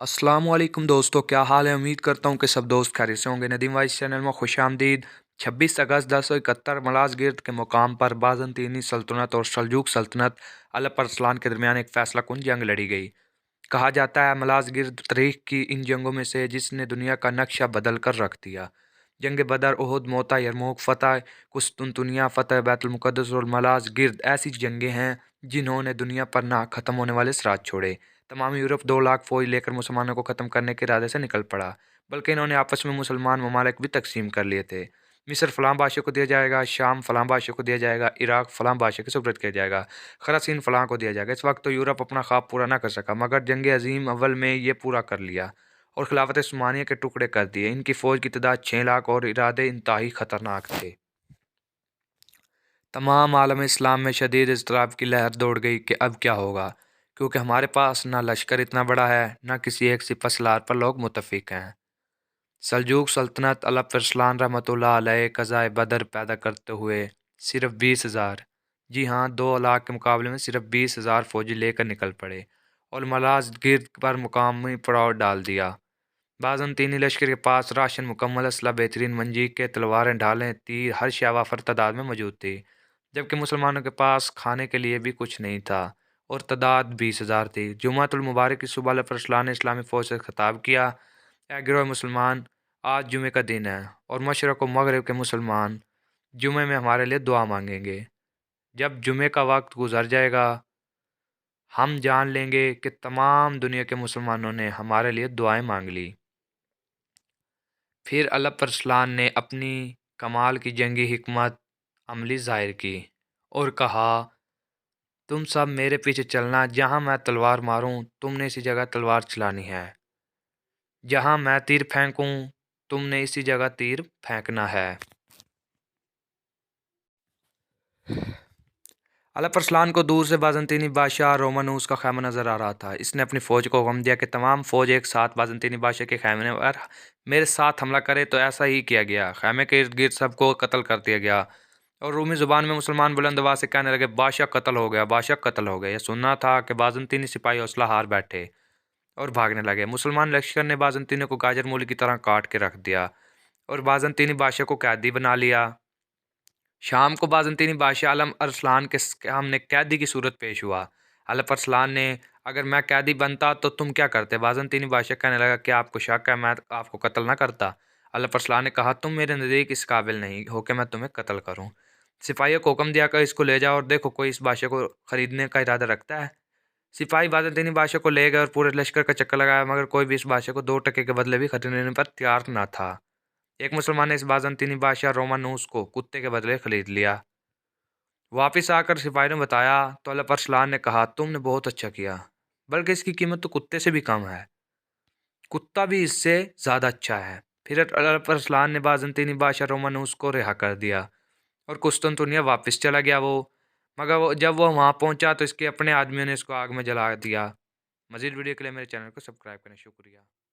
السلام علیکم دوستو، کیا حال ہے؟ امید کرتا ہوں کہ سب دوست خیریت سے ہوں گے۔ ندیم وائس چینل میں خوش آمدید۔ 26 اگست 1071 ملاز گرد کے مقام پر بازنطینی سلطنت اور سلجوق سلطنت الپ ارسلان کے درمیان ایک فیصلہ کن جنگ لڑی گئی۔ کہا جاتا ہے ملاز گرد تاریخ کی ان جنگوں میں سے جس نے دنیا کا نقشہ بدل کر رکھ دیا۔ جنگ بدر، احد، موتا، یرموک، فتح قسطنطنیہ، فتح بیت المقدس اور ملاز گرد ایسی جنگیں ہیں جنہوں نے دنیا پر نہ ختم ہونے والے اثرات چھوڑے۔ تمام یورپ 2 لاکھ فوج لے کر مسلمانوں کو ختم کرنے کے ارادے سے نکل پڑا، بلکہ انہوں نے آپس میں مسلمان ممالک بھی تقسیم کر لیے تھے۔ مصر فلاں بادشاہ کو دیا جائے گا، شام فلاں بادشاہ کو دیا جائے گا، عراق فلاں بادشاہ کے سپرد کیا جائے گا، خراسین فلاں کو دیا جائے گا۔ اس وقت تو یورپ اپنا خواب پورا نہ کر سکا، مگر جنگ عظیم اول میں یہ پورا کر لیا اور خلافت عثمانیہ کے ٹکڑے کر دیے۔ ان کی فوج کی تعداد 6 لاکھ اور ارادے انتہائی خطرناک تھے۔ تمام عالم اسلام میں شدید اضطراب کی لہر دوڑ گئی کہ اب کیا ہوگا، کیونکہ ہمارے پاس نہ لشکر اتنا بڑا ہے، نہ کسی ایک سپہ سالار پر لوگ متفق ہیں۔ سلجوق سلطنت الپ ارسلان رحمۃ اللہ علیہ قضائے بدر پیدا کرتے ہوئے صرف 20,000، جی ہاں 2 لاکھ کے مقابلے میں صرف 20,000 فوجی لے کر نکل پڑے اور ملاز گرد پر مقامی پڑاؤ ڈال دیا۔ بازنطینی لشکر کے پاس راشن، مکمل اسلحہ، بہترین منجیقیں، تلواریں، ڈھالیں، تیر، ہر شے وافر تعداد میں موجود تھی، جبکہ مسلمانوں کے پاس کھانے کے لیے بھی کچھ نہیں تھا اور تعداد 20,000 تھی۔ جمعۃ المبارک کی صبح الپ ارسلان نے اسلامی فوج سے خطاب کیا: اے گروہ مسلمان، آج جمعے کا دن ہے اور مشرق و مغرب کے مسلمان جمعے میں ہمارے لیے دعا مانگیں گے۔ جب جمعے کا وقت گزر جائے گا ہم جان لیں گے کہ تمام دنیا کے مسلمانوں نے ہمارے لیے دعائیں مانگ لی۔ پھر الپ ارسلان نے اپنی کمال کی جنگی حکمت عملی ظاہر کی اور کہا: تم سب میرے پیچھے چلنا، جہاں میں تلوار ماروں تم نے اسی جگہ تلوار چلانی ہے، جہاں میں تیر پھینکوں تم نے اسی جگہ تیر پھینکنا ہے۔ الپ ارسلان کو دور سے بازنطینی بادشاہ رومانوس کا خیمہ نظر آ رہا تھا۔ اس نے اپنی فوج کو حکم دیا کہ تمام فوج ایک ساتھ بازنطینی بادشاہ کے خیمے پر میرے ساتھ حملہ کرے، تو ایسا ہی کیا گیا۔ خیمے کے ارد گرد سب کو قتل کر دیا گیا اور رومی زبان میں مسلمان بلند آواز سے کہنے لگے: بادشاہ قتل ہو گیا، بادشاہ قتل ہو گیا۔ یہ سننا تھا کہ بازنطینی سپاہی حوصلہ ہار بیٹھے اور بھاگنے لگے۔ مسلمان لشکر نے بازنطینیوں کو گاجر مولی کی طرح کاٹ کے رکھ دیا اور بازنطینی بادشاہ کو قیدی بنا لیا۔ شام کو بازنطینی بادشاہ الپ ارسلان کے سامنے قیدی کی صورت پیش ہوا۔ الپ ارسلان نے: اگر میں قیدی بنتا تو تم کیا کرتے؟ بازنطینی بادشاہ کہنے لگا: کیا آپ کو شک ہے میں آپ کو قتل نہ کرتا؟ الپ ارسلان نے کہا: تم میرے نزدیک اس قابل نہیں ہو کہ میں تمہیں قتل کروں۔ سپاہیوں کو حکم دیا کہ اس کو لے جاؤ اور دیکھو کوئی اس بادشاہ کو خریدنے کا ارادہ رکھتا ہے۔ سپاہی بازنطینی بادشاہ کو لے گئے اور پورے لشکر کا چکر لگایا، مگر کوئی بھی اس بادشاہ کو 2 ٹکے کے بدلے بھی خریدنے پر تیار نہ تھا۔ ایک مسلمان نے اس بازنطینی بادشاہ رومانوس کو کتے کے بدلے خرید لیا۔ واپس آ کر سپاہیوں نے بتایا تو الپ ارسلان نے کہا: تم نے بہت اچھا کیا، بلکہ اس کی قیمت تو کتے سے بھی کم ہے، کتا بھی اس سے زیادہ اچھا ہے۔ پھر الپ ارسلان نے بازنطینی بادشاہ رومانوس کو رہا کر دیا اور قسطنطنیہ واپس چلا گیا۔ مگر جب وہ وہاں پہنچا تو اس کے اپنے آدمیوں نے اس کو آگ میں جلا دیا۔ مزید ویڈیو کے لیے میرے چینل کو سبسکرائب کریں۔ شکریہ۔